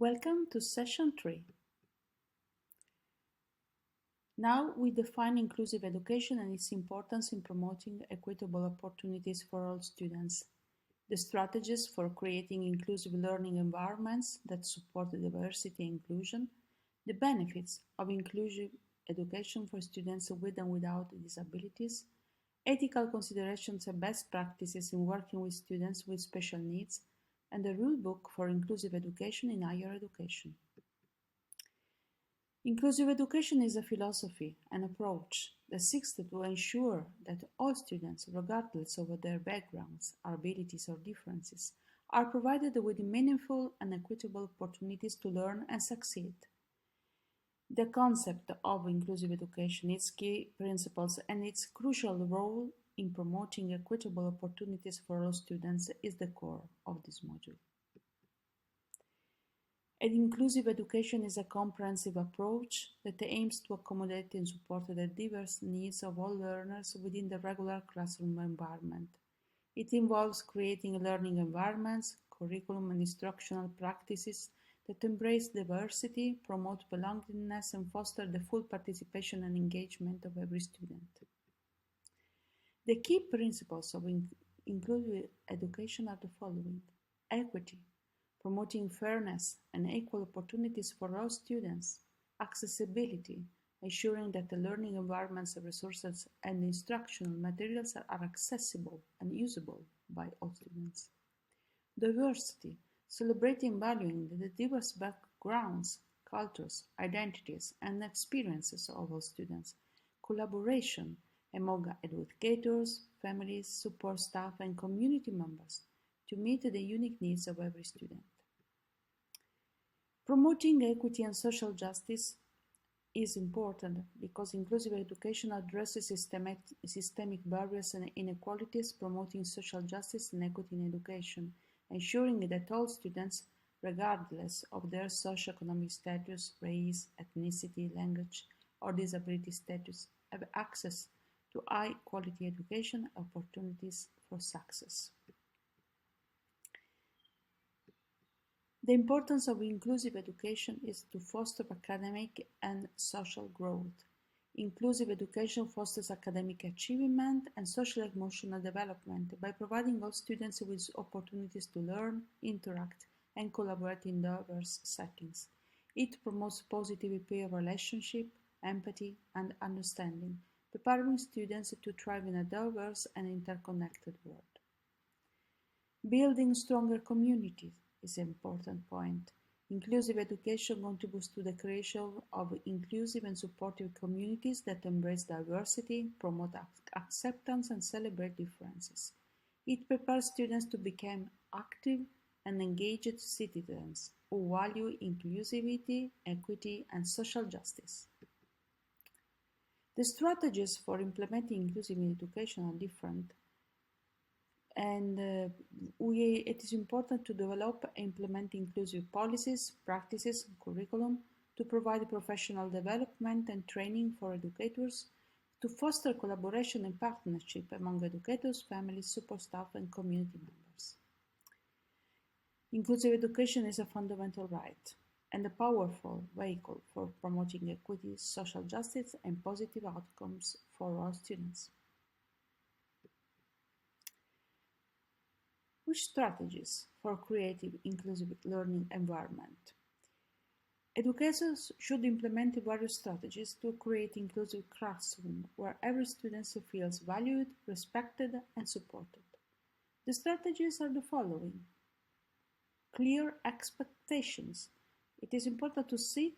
Welcome to session 3. Now we define inclusive education and its importance in promoting equitable opportunities for all students, the strategies for creating inclusive learning environments that support diversity and inclusion, the benefits of inclusive education for students with and without disabilities, ethical considerations and best practices in working with students with special needs, and the rulebook for inclusive education in higher education. Inclusive education is a philosophy, an approach that seeks to ensure that all students, regardless of their backgrounds, abilities, or differences, are provided with meaningful and equitable opportunities to learn and succeed. The concept of inclusive education, its key principles, and its crucial role in promoting equitable opportunities for all students is the core of this module. An inclusive education is a comprehensive approach that aims to accommodate and support the diverse needs of all learners within the regular classroom environment. It involves creating learning environments, curriculum and instructional practices that embrace diversity, promote belongingness, and foster the full participation and engagement of every student. The key principles of inclusive education are the following: equity, promoting fairness and equal opportunities for all students; accessibility, ensuring that the learning environments, resources, and instructional materials are accessible and usable by all students; diversity, celebrating and valuing the diverse backgrounds, cultures, identities, and experiences of all students; collaboration among educators, families, support staff, and community members to meet the unique needs of every student. Promoting equity and social justice is important because inclusive education addresses systemic barriers and inequalities, promoting social justice and equity in education, ensuring that all students, regardless of their socioeconomic status, race, ethnicity, language, or disability status, have access to high-quality education opportunities for success. The importance of inclusive education is to foster academic and social growth. Inclusive education fosters academic achievement and social-emotional development by providing all students with opportunities to learn, interact, and collaborate in diverse settings. It promotes positive peer relationship, empathy, and understanding, preparing students to thrive in a diverse and interconnected world. Building stronger communities is an important point. Inclusive education contributes to the creation of inclusive and supportive communities that embrace diversity, promote acceptance, and celebrate differences. It prepares students to become active and engaged citizens who value inclusivity, equity, and social justice. The strategies for implementing inclusive education are different, and it is important to develop and implement inclusive policies, practices, and curriculum to provide professional development and training for educators, to foster collaboration and partnership among educators, families, support staff, and community members. Inclusive education is a fundamental right and a powerful vehicle for promoting equity, social justice, and positive outcomes for all students. Which strategies for creative, inclusive learning environment? Educators should implement various strategies to create inclusive classroom where every student feels valued, respected, and supported. The strategies are the following: clear expectations. It is important to set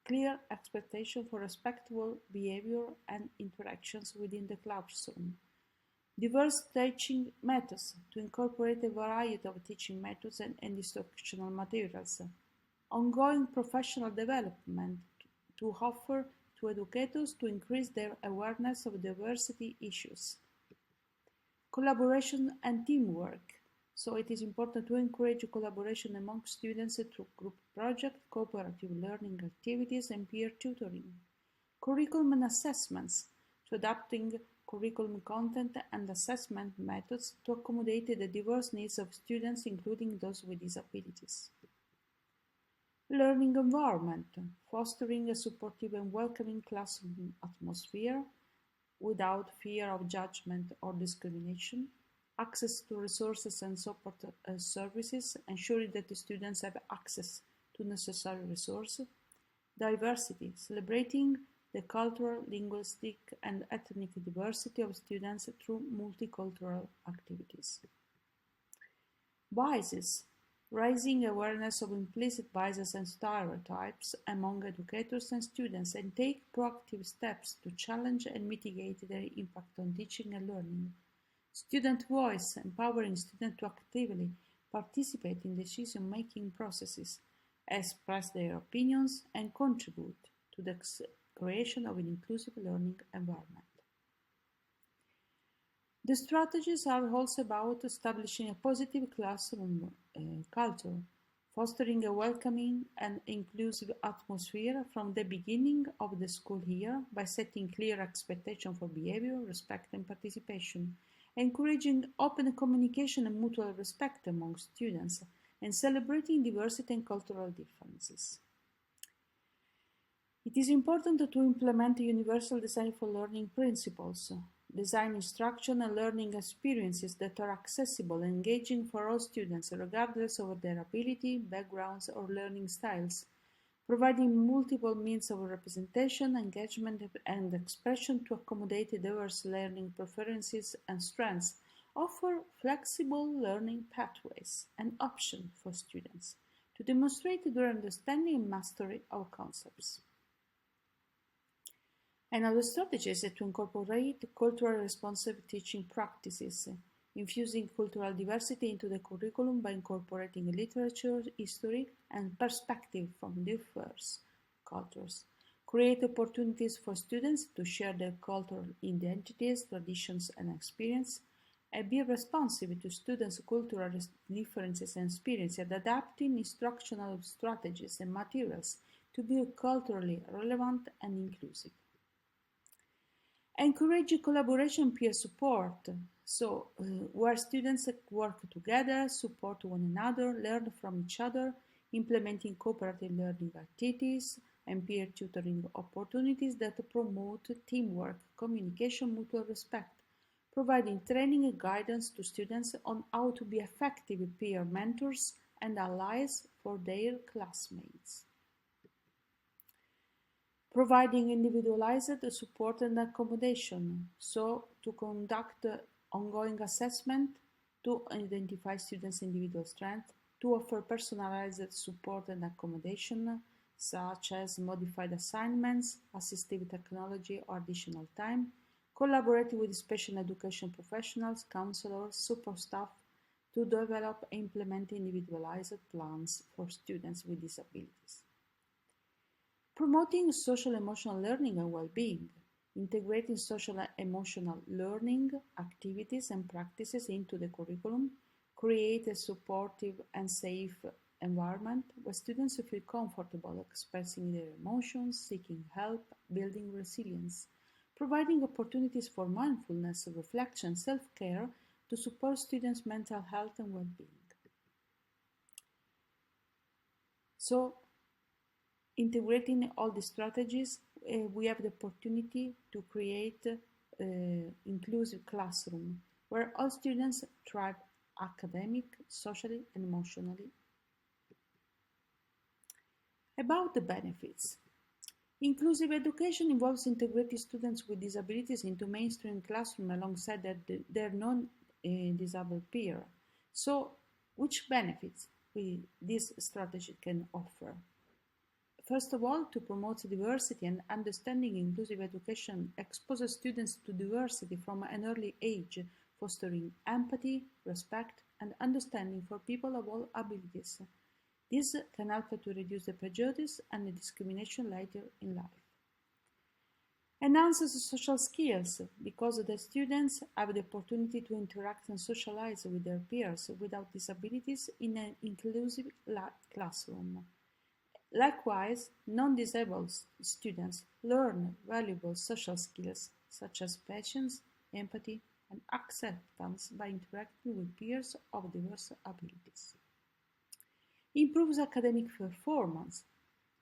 clear expectations for respectful behavior and interactions within the classroom. Diverse teaching methods to incorporate a variety of teaching methods and instructional materials. Ongoing professional development to offer to educators to increase their awareness of diversity issues. Collaboration and teamwork. So it is important to encourage collaboration among students through group projects, cooperative learning activities, and peer tutoring. Curriculum and assessments, to adapting curriculum content and assessment methods to accommodate the diverse needs of students, including those with disabilities. Learning environment, fostering a supportive and welcoming classroom atmosphere without fear of judgment or discrimination, access to resources and support services, ensuring that the students have access to necessary resources, diversity, celebrating the cultural, linguistic, and ethnic diversity of students through multicultural activities. Biases, raising awareness of implicit biases and stereotypes among educators and students, and take proactive steps to challenge and mitigate their impact on teaching and learning. Student voice, empowering students to actively participate in decision-making processes, express their opinions, and contribute to the creation of an inclusive learning environment. The strategies are also about establishing a positive classroom culture, fostering a welcoming and inclusive atmosphere from the beginning of the school year by setting clear expectations for behavior, respect, and participation, encouraging open communication and mutual respect among students, and celebrating diversity and cultural differences. It is important to implement universal design for learning principles, design instruction and learning experiences that are accessible and engaging for all students regardless of their ability, backgrounds, or learning styles, providing multiple means of representation, engagement, and expression to accommodate diverse learning preferences and strengths, offer flexible learning pathways and options for students to demonstrate their understanding and mastery of concepts. Another strategy is to incorporate culturally responsive teaching practices, infusing cultural diversity into the curriculum by incorporating literature, history, and perspective from diverse cultures. Create opportunities for students to share their cultural identities, traditions, and experience, and be responsive to students' cultural differences and experiences, and adapting instructional strategies and materials to be culturally relevant and inclusive. Encourage collaboration and peer support, where students work together, support one another, learn from each other, implementing cooperative learning activities and peer tutoring opportunities that promote teamwork, communication, mutual respect, providing training and guidance to students on how to be effective peer mentors and allies for their classmates. Providing individualized support and accommodation, to conduct ongoing assessment, to identify students' individual strengths, to offer personalized support and accommodation, such as modified assignments, assistive technology or additional time, collaborate with special education professionals, counselors, support staff to develop and implement individualized plans for students with disabilities. Promoting social emotional learning and well-being, integrating social emotional learning activities and practices into the curriculum, create a supportive and safe environment where students feel comfortable expressing their emotions, seeking help, building resilience, providing opportunities for mindfulness, reflection, self-care to support students' mental health and well-being. Integrating all the strategies, we have the opportunity to create inclusive classroom where all students thrive academic, socially, and emotionally. About the benefits. Inclusive education involves integrating students with disabilities into mainstream classroom alongside their non-disabled peer. So, which benefits this strategy can offer? First of all, to promote diversity and understanding, inclusive education exposes students to diversity from an early age, fostering empathy, respect, and understanding for people of all abilities. This can help to reduce the prejudice and the discrimination later in life. Enhances social skills because the students have the opportunity to interact and socialize with their peers without disabilities in an inclusive classroom. Likewise, non-disabled students learn valuable social skills such as patience, empathy, and acceptance by interacting with peers of diverse abilities. Improves academic performance.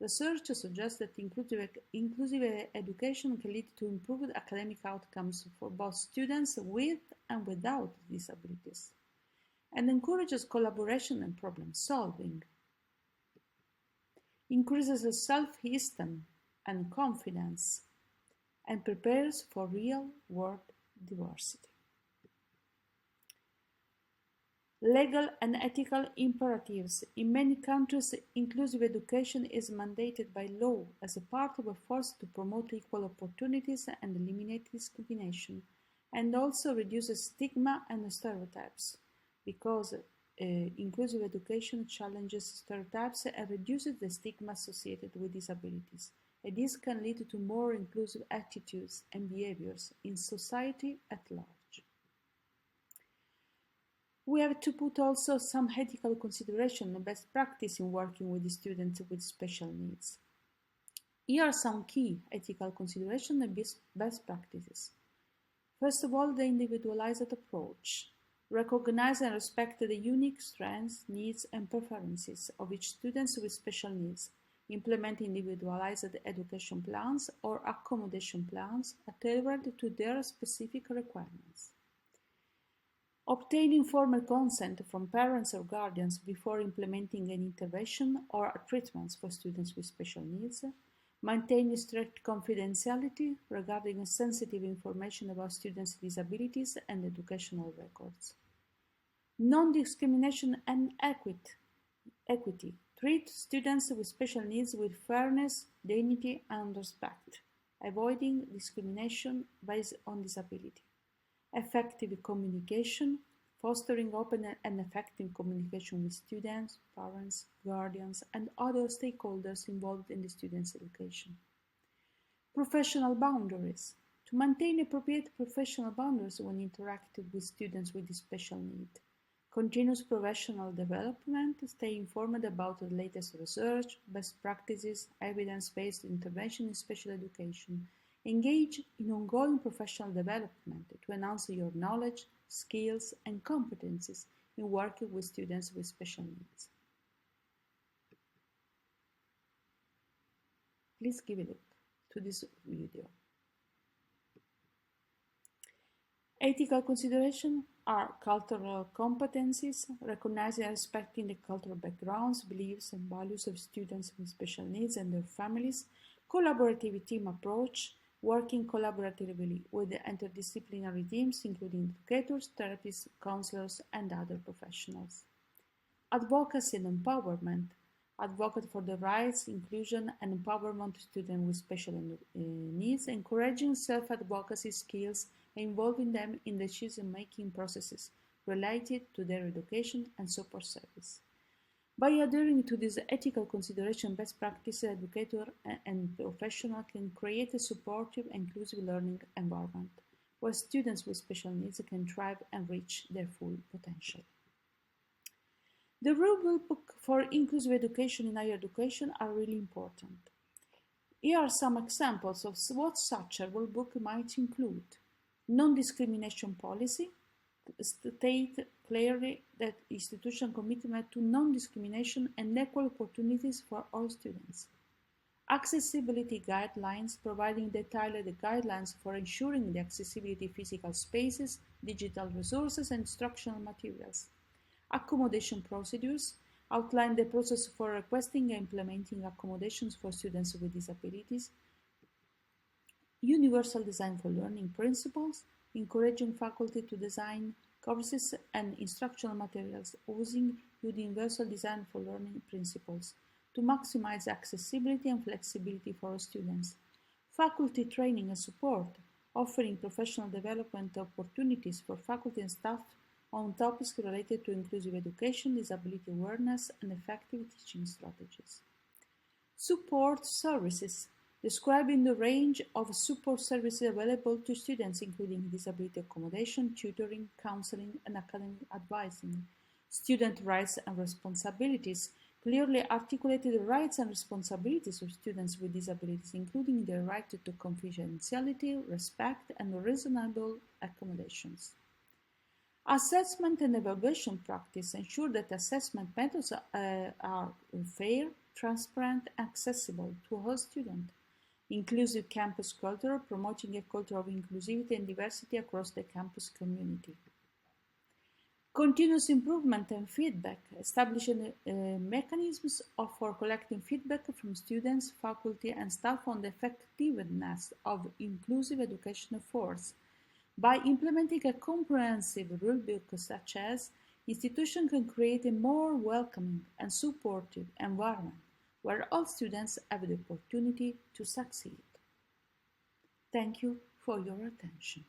Research suggests that inclusive education can lead to improved academic outcomes for both students with and without disabilities, and encourages collaboration and problem solving. Increases self-esteem and confidence, and prepares for real-world diversity. Legal and ethical imperatives. In many countries, inclusive education is mandated by law as a part of a force to promote equal opportunities and eliminate discrimination, and also reduces stigma and stereotypes, because inclusive education challenges stereotypes and reduces the stigma associated with disabilities. And this can lead to more inclusive attitudes and behaviors in society at large. We have to put also some ethical consideration and best practice in working with the students with special needs. Here are some key ethical considerations and best practices. First of all, the individualized approach. Recognize and respect the unique strengths, needs, and preferences of each student with special needs. Implement individualized education plans or accommodation plans tailored to their specific requirements. Obtain informed consent from parents or guardians before implementing an intervention or treatments for students with special needs. Maintain strict confidentiality regarding sensitive information about students' disabilities and educational records. Non-discrimination and equity. Treat students with special needs with fairness, dignity, and respect, avoiding discrimination based on disability. Effective communication, fostering open and effective communication with students, parents, guardians, and other stakeholders involved in the student's education. Professional boundaries. To maintain appropriate professional boundaries when interacting with students with special needs. Continuous professional development, stay informed about the latest research, best practices, evidence-based intervention in special education. Engage in ongoing professional development to enhance your knowledge, skills, and competencies in working with students with special needs. Please give a look to this video. Ethical considerations are cultural competencies, recognizing and respecting the cultural backgrounds, beliefs, and values of students with special needs and their families, collaborative team approach, working collaboratively with the interdisciplinary teams, including educators, therapists, counselors, and other professionals. Advocacy and empowerment. Advocate for the rights, inclusion, and empowerment of students with special needs, encouraging self-advocacy skills and involving them in decision-making processes related to their education and support service. By adhering to these ethical consideration best practices, educator and professional can create a supportive and inclusive learning environment where students with special needs can thrive and reach their full potential. The rule book for inclusive education in higher education are really important. Here are some examples of what such a rule book might include. Non-discrimination policy. State clearly that institution commitment to non-discrimination and equal opportunities for all students. Accessibility guidelines, providing detailed guidelines for ensuring the accessibility of physical spaces, digital resources, and instructional materials. Accommodation procedures, outline the process for requesting and implementing accommodations for students with disabilities. Universal design for learning principles, encouraging faculty to design courses and instructional materials using universal design for learning principles to maximize accessibility and flexibility for students. Faculty training and support, offering professional development opportunities for faculty and staff on topics related to inclusive education, disability awareness, and effective teaching strategies. Support services, describing the range of support services available to students, including disability accommodation, tutoring, counseling, and academic advising. Student rights and responsibilities, clearly articulated the rights and responsibilities of students with disabilities, including their right to confidentiality, respect, and reasonable accommodations. Assessment and evaluation practice ensure that assessment methods are fair, transparent, and accessible to all students. Inclusive campus culture, promoting a culture of inclusivity and diversity across the campus community. Continuous improvement and feedback, establishing mechanisms for collecting feedback from students, faculty, and staff on the effectiveness of inclusive education efforts. By implementing a comprehensive rulebook such as, institutions can create a more welcoming and supportive environment where all students have the opportunity to succeed. Thank you for your attention.